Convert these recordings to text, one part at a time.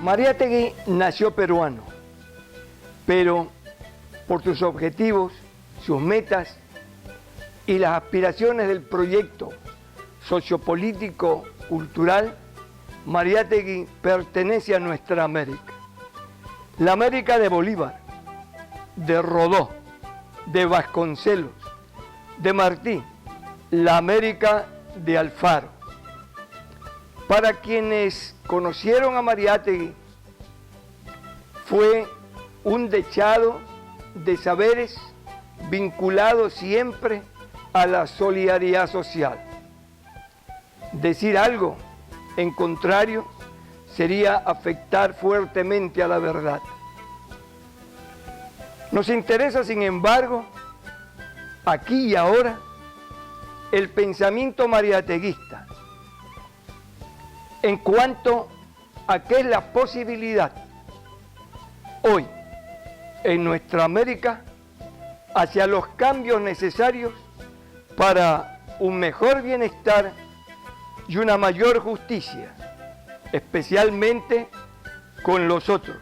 Mariátegui nació peruano, pero por sus objetivos, sus metas y las aspiraciones del proyecto sociopolítico cultural, Mariátegui pertenece a nuestra América. La América de Bolívar, de Rodó, de Vasconcelos, de Martí, la América de Alfaro. Para quienes conocieron a Mariátegui, fue un dechado de saberes vinculado siempre a la solidaridad social. Decir algo en contrario sería afectar fuertemente a la verdad. Nos interesa, sin embargo, aquí y ahora, el pensamiento mariateguista en cuanto a qué es la posibilidad hoy en nuestra América hacia los cambios necesarios para un mejor bienestar y una mayor justicia, especialmente con los otros.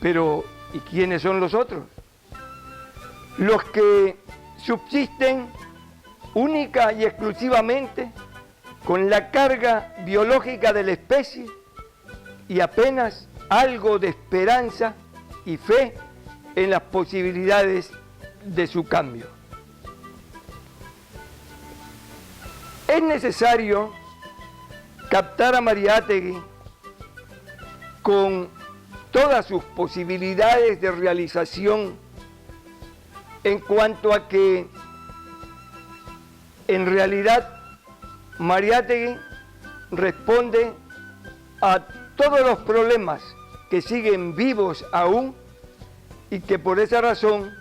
Pero, ¿y quiénes son los otros? Los que subsisten única y exclusivamente con la carga biológica de la especie y apenas algo de esperanza y fe en las posibilidades de su cambio. Es necesario captar a Mariátegui con todas sus posibilidades de realización en cuanto a que en realidad Mariátegui responde a todos los problemas que siguen vivos aún y que por esa razón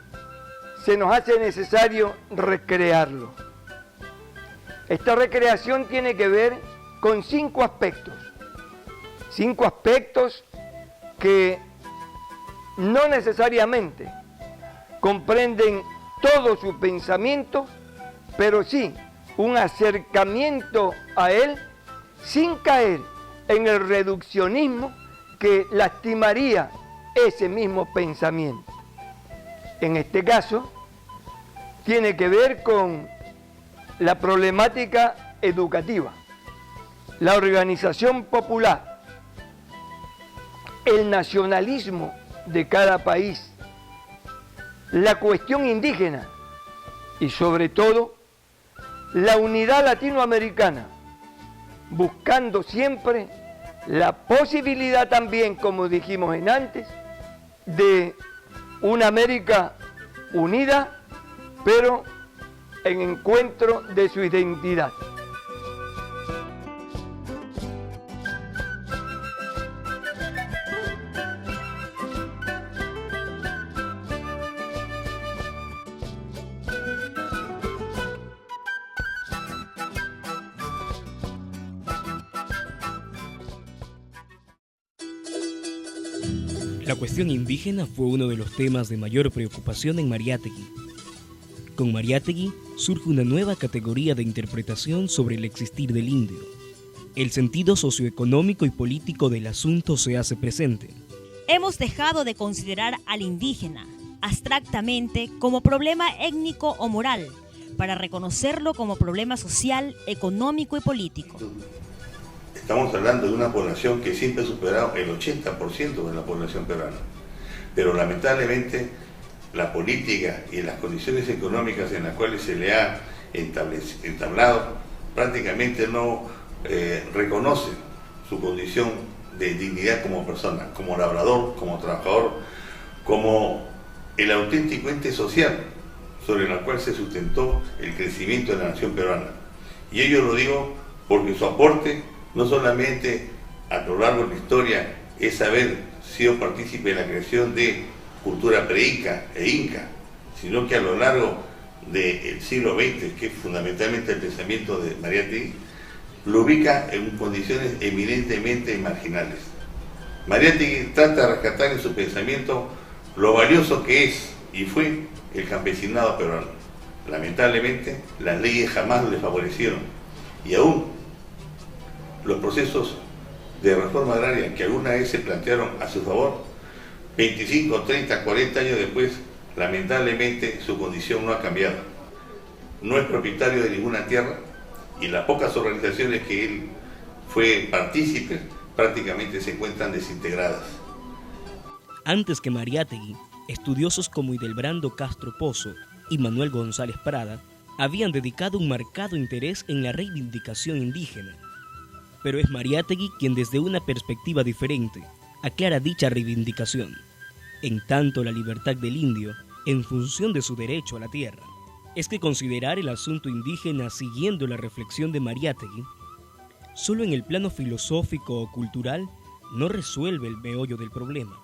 se nos hace necesario recrearlo. Esta recreación tiene que ver con 5 aspectos. 5 aspectos que no necesariamente comprenden todo su pensamiento, pero sí un acercamiento a él sin caer en el reduccionismo que lastimaría ese mismo pensamiento. En este caso, tiene que ver con la problemática educativa, la organización popular, el nacionalismo de cada país, la cuestión indígena y sobre todo la unidad latinoamericana, buscando siempre la posibilidad también, como dijimos en antes, de una América unida, pero en encuentro de su identidad. La cuestión indígena fue uno de los temas de mayor preocupación en Mariátegui. Con Mariátegui surge una nueva categoría de interpretación sobre el existir del indio. El sentido socioeconómico y político del asunto se hace presente. Hemos dejado de considerar al indígena abstractamente como problema étnico o moral, para reconocerlo como problema social, económico y político. Estamos hablando de una población que siempre ha superado el 80% de la población peruana, pero lamentablemente la política y las condiciones económicas en las cuales se le ha entablado prácticamente no reconocen su condición de dignidad como persona, como labrador, como trabajador, como el auténtico ente social sobre el cual se sustentó el crecimiento de la nación peruana. Y ello lo digo porque su aporte no solamente a lo largo de la historia es haber sido partícipe de la creación de cultura pre-inca e inca, sino que a lo largo del siglo XX, que es fundamentalmente el pensamiento de Mariátegui, lo ubica en condiciones eminentemente marginales. Mariátegui trata de rescatar en su pensamiento lo valioso que es y fue el campesinado peruano. Lamentablemente, las leyes jamás le favorecieron y aún los procesos de reforma agraria que alguna vez se plantearon a su favor, 25, 30, 40 años después, lamentablemente su condición no ha cambiado. No es propietario de ninguna tierra y las pocas organizaciones que él fue partícipe prácticamente se encuentran desintegradas. Antes que Mariátegui, estudiosos como Hildebrando Castro Pozo y Manuel González Prada habían dedicado un marcado interés en la reivindicación indígena. Pero es Mariátegui quien desde una perspectiva diferente aclara dicha reivindicación, en tanto la libertad del indio en función de su derecho a la tierra. Es que considerar el asunto indígena siguiendo la reflexión de Mariátegui, solo en el plano filosófico o cultural, no resuelve el meollo del problema.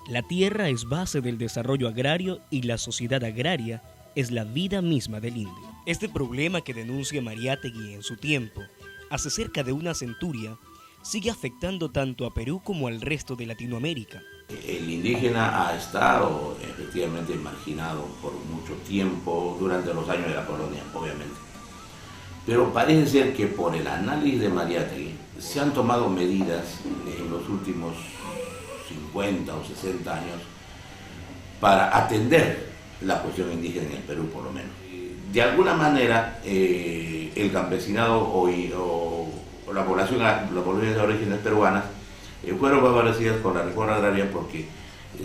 La tierra es base del desarrollo agrario y la sociedad agraria es la vida misma del indio. Este problema que denuncia Mariátegui en su tiempo, hace cerca de una centuria, sigue afectando tanto a Perú como al resto de Latinoamérica. El indígena ha estado efectivamente marginado por mucho tiempo durante los años de la colonia, obviamente. Pero parece ser que por el análisis de Mariátegui se han tomado medidas en los últimos 50 o 60 años para atender la cuestión indígena en el Perú, por lo menos. De alguna manera, el campesinado o la población de orígenes peruanas fueron favorecidas con la reforma agraria porque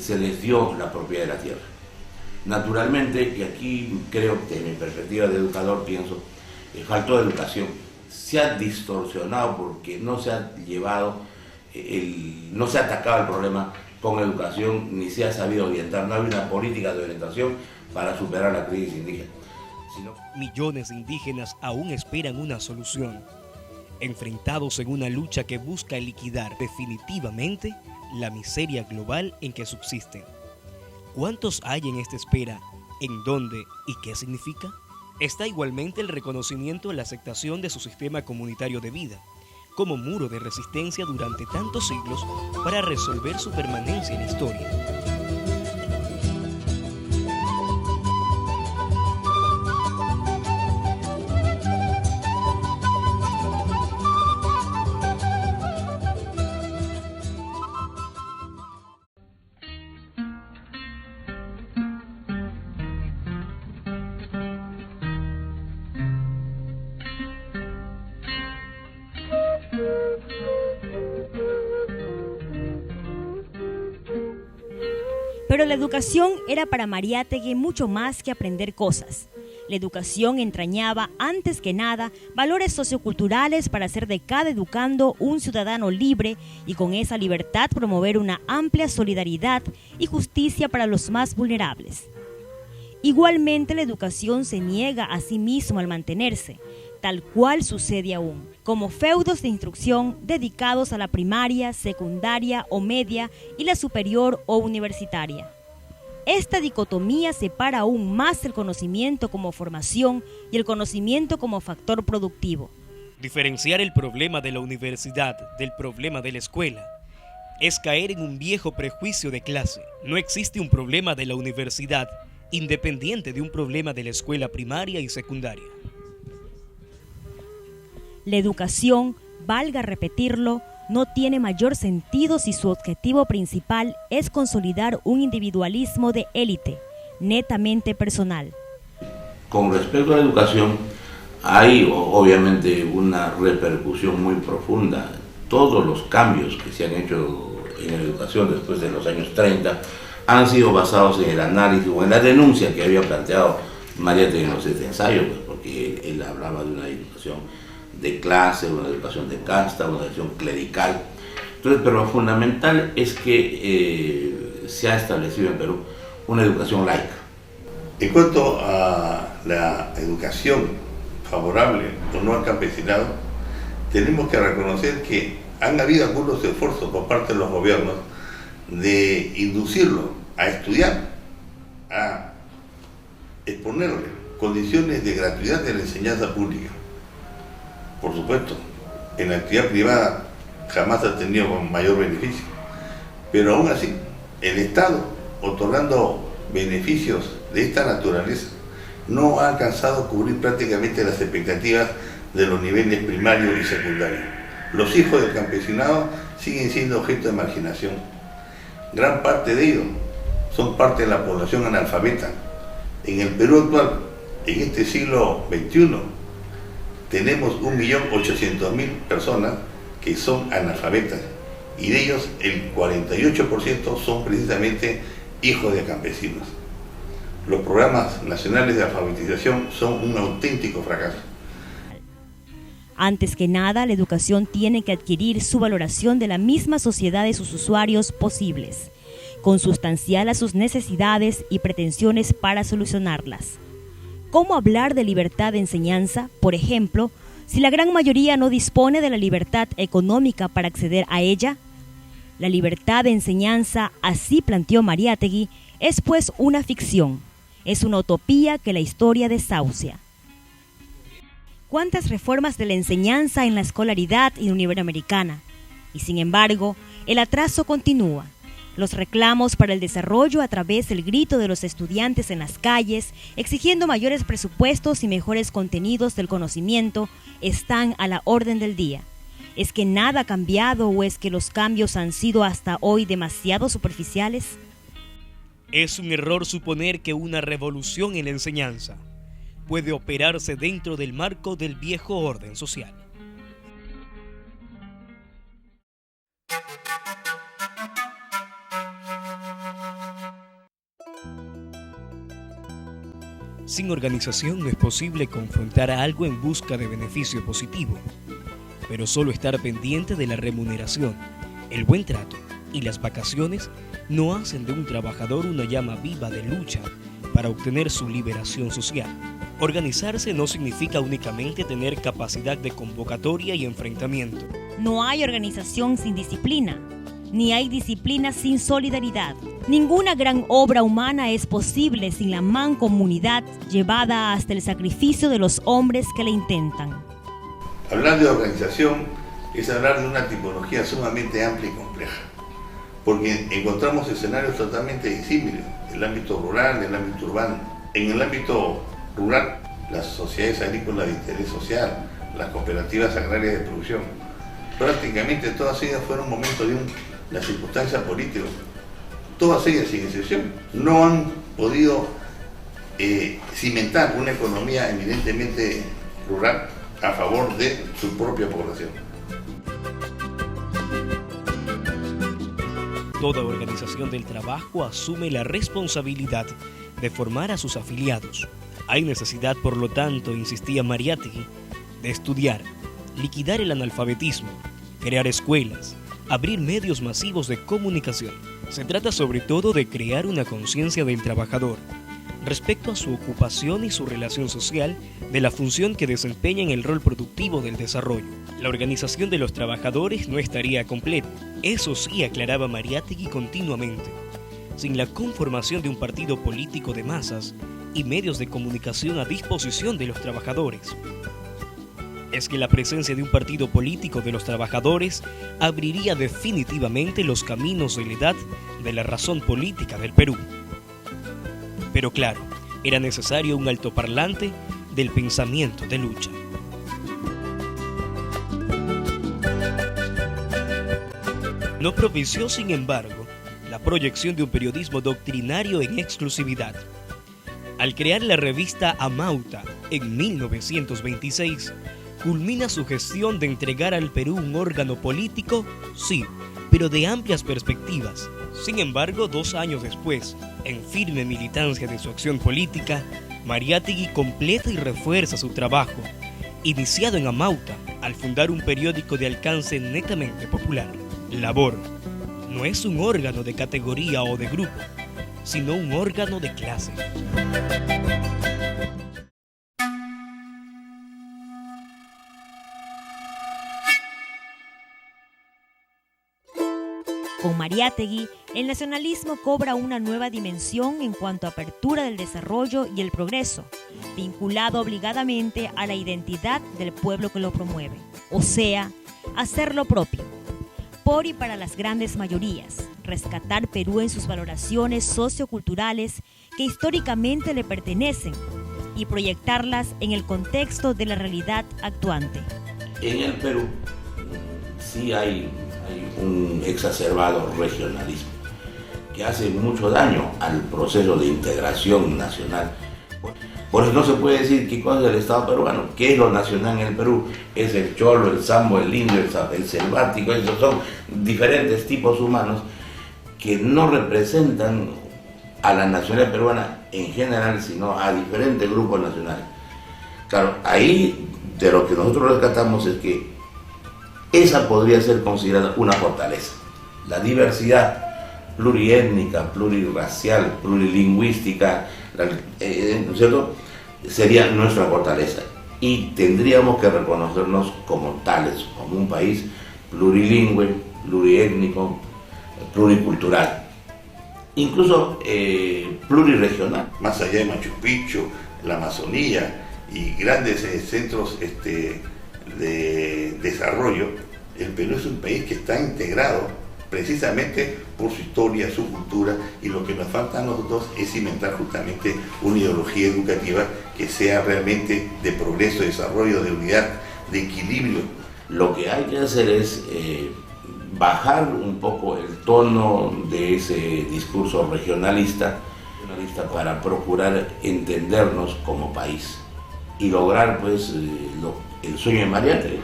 se les dio la propiedad de la tierra. Naturalmente, y aquí creo que en mi perspectiva de educador pienso, faltó educación. Se ha distorsionado porque no se ha llevado, no se ha atacado el problema con educación, ni se ha sabido orientar, no hay una política de orientación para superar la crisis indígena. Millones de indígenas aún esperan una solución, enfrentados en una lucha que busca liquidar definitivamente la miseria global en que subsisten. ¿Cuántos hay en esta espera? ¿En dónde y qué significa? Está igualmente el reconocimiento y la aceptación de su sistema comunitario de vida, como muro de resistencia durante tantos siglos para resolver su permanencia en la historia. Pero la educación era para Mariátegui mucho más que aprender cosas. La educación entrañaba, antes que nada, valores socioculturales para hacer de cada educando un ciudadano libre y con esa libertad promover una amplia solidaridad y justicia para los más vulnerables. Igualmente, la educación se niega a sí misma al mantenerse, tal cual sucede aún, como feudos de instrucción dedicados a la primaria, secundaria o media y la superior o universitaria. Esta dicotomía separa aún más el conocimiento como formación y el conocimiento como factor productivo. Diferenciar el problema de la universidad del problema de la escuela es caer en un viejo prejuicio de clase. No existe un problema de la universidad independiente de un problema de la escuela primaria y secundaria. La educación, valga repetirlo, no tiene mayor sentido si su objetivo principal es consolidar un individualismo de élite, netamente personal. Con respecto a la educación, hay obviamente una repercusión muy profunda. Todos los cambios que se han hecho en la educación después de los años 30 han sido basados en el análisis o en la denuncia que había planteado Mariátegui en los ensayos, pues, porque él hablaba de una educación de clase, una educación de casta, una educación clerical. Entonces, pero lo fundamental es que se ha establecido en Perú una educación laica. En cuanto a la educación favorable o no al campesinado, tenemos que reconocer que han habido algunos esfuerzos por parte de los gobiernos de inducirlo a estudiar, a exponerle condiciones de gratuidad de la enseñanza pública. Por supuesto, en la actividad privada jamás ha tenido mayor beneficio, pero aún así, el Estado, otorgando beneficios de esta naturaleza, no ha alcanzado a cubrir prácticamente las expectativas de los niveles primarios y secundarios. Los hijos del campesinado siguen siendo objeto de marginación. Gran parte de ellos son parte de la población analfabeta. En el Perú actual, en este siglo XXI, tenemos 1.800.000 personas que son analfabetas, y de ellos el 48% son precisamente hijos de campesinos. Los programas nacionales de alfabetización son un auténtico fracaso. Antes que nada, la educación tiene que adquirir su valoración de la misma sociedad de sus usuarios posibles, consustancial a sus necesidades y pretensiones para solucionarlas. ¿Cómo hablar de libertad de enseñanza, por ejemplo, si la gran mayoría no dispone de la libertad económica para acceder a ella? La libertad de enseñanza, así planteó Mariátegui, es pues una ficción, es una utopía que la historia desahucia. ¿Cuántas reformas de la enseñanza en la escolaridad iberoamericana? Y sin embargo, el atraso continúa. Los reclamos para el desarrollo a través del grito de los estudiantes en las calles, exigiendo mayores presupuestos y mejores contenidos del conocimiento, están a la orden del día. ¿Es que nada ha cambiado o es que los cambios han sido hasta hoy demasiado superficiales? Es un error suponer que una revolución en la enseñanza puede operarse dentro del marco del viejo orden social. Sin organización no es posible confrontar a algo en busca de beneficio positivo, pero solo estar pendiente de la remuneración, el buen trato y las vacaciones no hacen de un trabajador una llama viva de lucha para obtener su liberación social. Organizarse no significa únicamente tener capacidad de convocatoria y enfrentamiento. No hay organización sin disciplina, ni hay disciplina sin solidaridad. Ninguna gran obra humana es posible sin la mancomunidad llevada hasta el sacrificio de los hombres que la intentan. Hablar de organización es hablar de una tipología sumamente amplia y compleja, porque encontramos escenarios totalmente disímiles, el ámbito rural, el ámbito urbano. En el ámbito rural, las sociedades agrícolas de interés social, las cooperativas agrarias de producción, prácticamente todas ellas fueron momentos de una circunstancia política. Todas ellas, sin excepción, no han podido cimentar una economía eminentemente rural a favor de su propia población. Toda organización del trabajo asume la responsabilidad de formar a sus afiliados. Hay necesidad, por lo tanto, insistía Mariátegui, de estudiar, liquidar el analfabetismo, crear escuelas, abrir medios masivos de comunicación. Se trata sobre todo de crear una conciencia del trabajador respecto a su ocupación y su relación social, de la función que desempeña en el rol productivo del desarrollo. La organización de los trabajadores no estaría completa. Eso sí, aclaraba Mariátegui continuamente. Sin la conformación de un partido político de masas y medios de comunicación a disposición de los trabajadores. Es que la presencia de un partido político de los trabajadores abriría definitivamente los caminos de la edad de la razón política del Perú. Pero claro, era necesario un altoparlante del pensamiento de lucha. No propició, sin embargo, la proyección de un periodismo doctrinario en exclusividad. Al crear la revista Amauta en 1926, culmina su gestión de entregar al Perú un órgano político, sí, pero de amplias perspectivas. Sin embargo, 2 años después, en firme militancia de su acción política, Mariátegui completa y refuerza su trabajo, iniciado en Amauta, al fundar un periódico de alcance netamente popular. Labor no es un órgano de categoría o de grupo, sino un órgano de clase. Con Mariátegui, el nacionalismo cobra una nueva dimensión en cuanto a apertura del desarrollo y el progreso, vinculado obligadamente a la identidad del pueblo que lo promueve, o sea, hacer lo propio, por y para las grandes mayorías, rescatar Perú en sus valoraciones socioculturales que históricamente le pertenecen y proyectarlas en el contexto de la realidad actuante. En el Perú sí hay Hay un exacerbado regionalismo que hace mucho daño al proceso de integración nacional. Por eso no se puede decir qué cosa es el Estado peruano, qué es lo nacional en el Perú. Es el cholo, el sambo, el indio, el selvático. Esos son diferentes tipos humanos que no representan a la nacionalidad peruana en general, sino a diferentes grupos nacionales. Claro, ahí de lo que nosotros rescatamos es que esa podría ser considerada una fortaleza. La diversidad pluriétnica, plurirracial, plurilingüística, ¿no es cierto?, sería nuestra fortaleza. Y tendríamos que reconocernos como tales, como un país plurilingüe, pluriétnico, pluricultural, incluso plurirregional. Más allá de Machu Picchu, la Amazonía y grandes centros de desarrollo, el Perú es un país que está integrado precisamente por su historia, su cultura, y lo que nos falta a nosotros es cimentar justamente una ideología educativa que sea realmente de progreso, de desarrollo, de unidad, de equilibrio. Lo que hay que hacer es bajar un poco el tono de ese discurso regionalista para procurar entendernos como país y lograr pues el sueño de Mariátegui,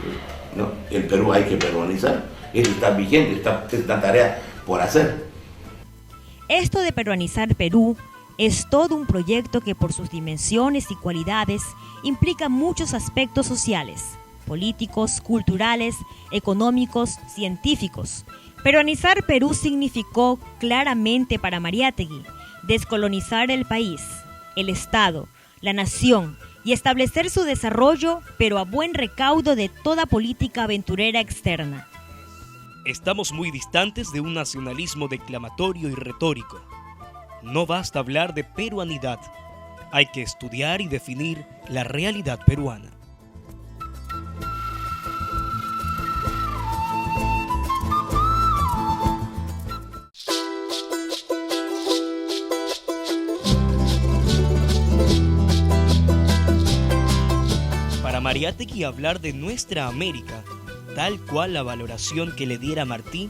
¿no? El Perú hay que peruanizar. Eso está vigente, es una tarea por hacer. Esto de peruanizar Perú es todo un proyecto que por sus dimensiones y cualidades implica muchos aspectos sociales, políticos, culturales, económicos, científicos. Peruanizar Perú significó claramente para Mariátegui descolonizar el país, el Estado, la nación y establecer su desarrollo, pero a buen recaudo de toda política aventurera externa. Estamos muy distantes de un nacionalismo declamatorio y retórico. No basta hablar de peruanidad. Hay que estudiar y definir la realidad peruana. Para Mariátegui, hablar de nuestra América, tal cual la valoración que le diera Martí,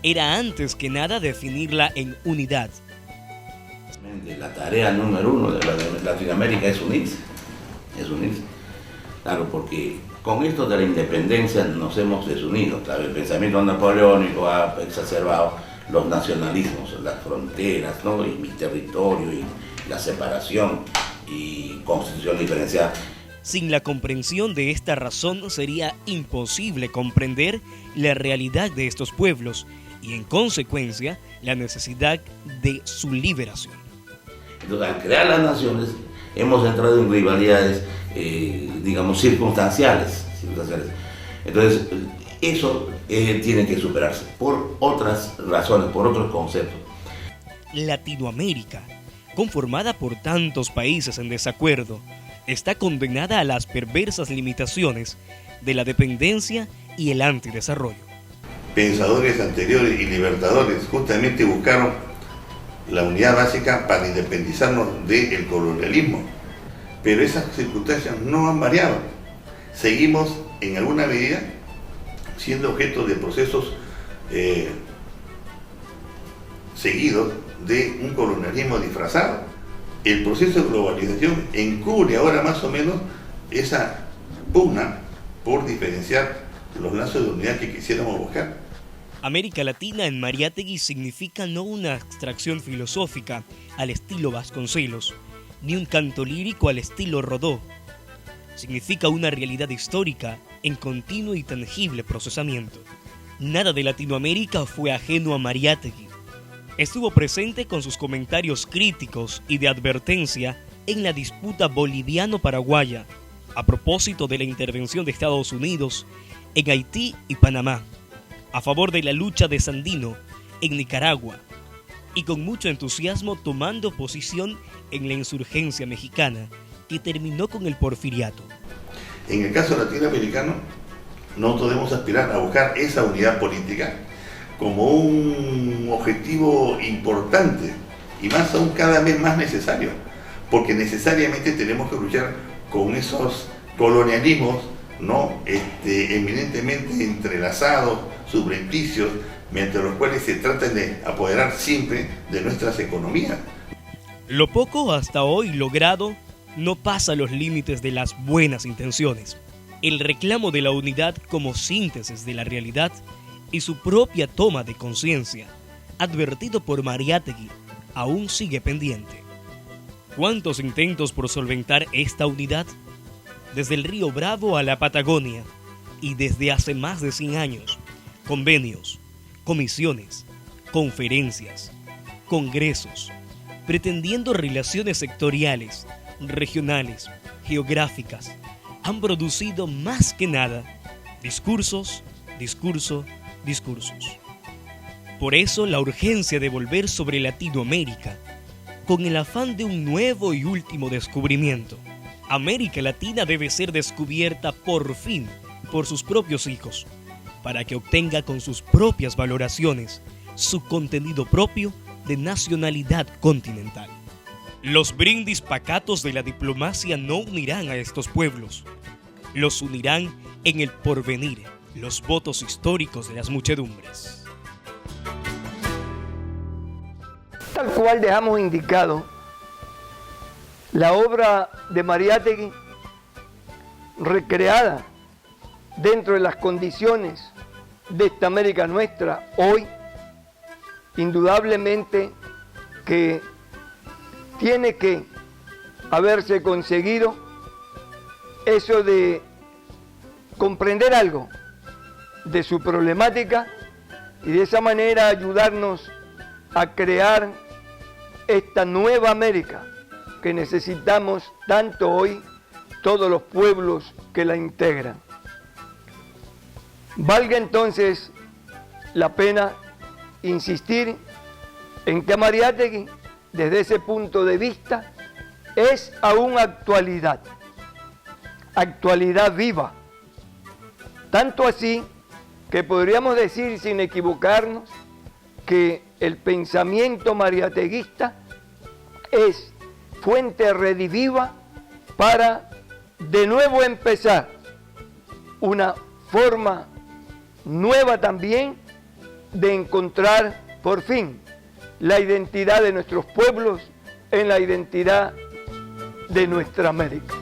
era antes que nada definirla en unidad. La tarea número uno de Latinoamérica es unirse. Claro, porque con esto de la independencia nos hemos desunido. Claro, el pensamiento napoleónico ha exacerbado los nacionalismos, las fronteras, ¿no? Y mi territorio, y la separación, y constitución diferenciada. Sin la comprensión de esta razón sería imposible comprender la realidad de estos pueblos y, en consecuencia, la necesidad de su liberación. Entonces, al crear las naciones, hemos entrado en rivalidades, digamos, circunstanciales. Entonces, eso tiene que superarse por otras razones, por otros conceptos. Latinoamérica, conformada por tantos países en desacuerdo, está condenada a las perversas limitaciones de la dependencia y el antidesarrollo. Pensadores anteriores y libertadores justamente buscaron la unidad básica para independizarnos del colonialismo, pero esas circunstancias no han variado. Seguimos en alguna medida siendo objeto de procesos seguidos de un colonialismo disfrazado. El proceso de globalización encubre ahora más o menos esa pugna por diferenciar los lazos de unidad que quisiéramos buscar. América Latina en Mariátegui significa no una abstracción filosófica al estilo Vasconcelos, ni un canto lírico al estilo Rodó. Significa una realidad histórica en continuo y tangible procesamiento. Nada de Latinoamérica fue ajeno a Mariátegui. Estuvo presente con sus comentarios críticos y de advertencia en la disputa boliviano-paraguaya, a propósito de la intervención de Estados Unidos en Haití y Panamá, a favor de la lucha de Sandino en Nicaragua, y con mucho entusiasmo tomando posición en la insurgencia mexicana, que terminó con el porfiriato. En el caso latinoamericano, nosotros debemos aspirar a buscar esa unidad política como un objetivo importante y más aún cada vez más necesario, porque necesariamente tenemos que luchar con esos colonialismos ¿no? Eminentemente entrelazados, subrepticios, mediante los cuales se trata de apoderar siempre de nuestras economías. Lo poco hasta hoy logrado no pasa los límites de las buenas intenciones. El reclamo de la unidad como síntesis de la realidad y su propia toma de conciencia, advertido por Mariátegui, aún sigue pendiente. ¿Cuántos intentos por solventar esta unidad? Desde el Río Bravo a la Patagonia y desde hace más de 100 años, convenios, comisiones, conferencias, congresos, pretendiendo relaciones sectoriales, regionales, geográficas, han producido más que nada discursos, discursos. Por eso la urgencia de volver sobre Latinoamérica, con el afán de un nuevo y último descubrimiento. América Latina debe ser descubierta por fin por sus propios hijos, para que obtenga con sus propias valoraciones su contenido propio de nacionalidad continental. Los brindis pacatos de la diplomacia no unirán a estos pueblos, los unirán en el porvenir, los votos históricos de las muchedumbres. Tal cual dejamos indicado, la obra de Mariátegui, recreada dentro de las condiciones de esta América nuestra hoy, indudablemente que tiene que haberse conseguido eso de comprender algo de su problemática y de esa manera ayudarnos a crear esta nueva América que necesitamos tanto hoy todos los pueblos que la integran. Valga entonces la pena insistir en que Mariátegui, desde ese punto de vista, es aún actualidad viva. Tanto así que podríamos decir sin equivocarnos que el pensamiento mariateguista es fuente rediviva para de nuevo empezar una forma nueva también de encontrar por fin la identidad de nuestros pueblos en la identidad de nuestra América.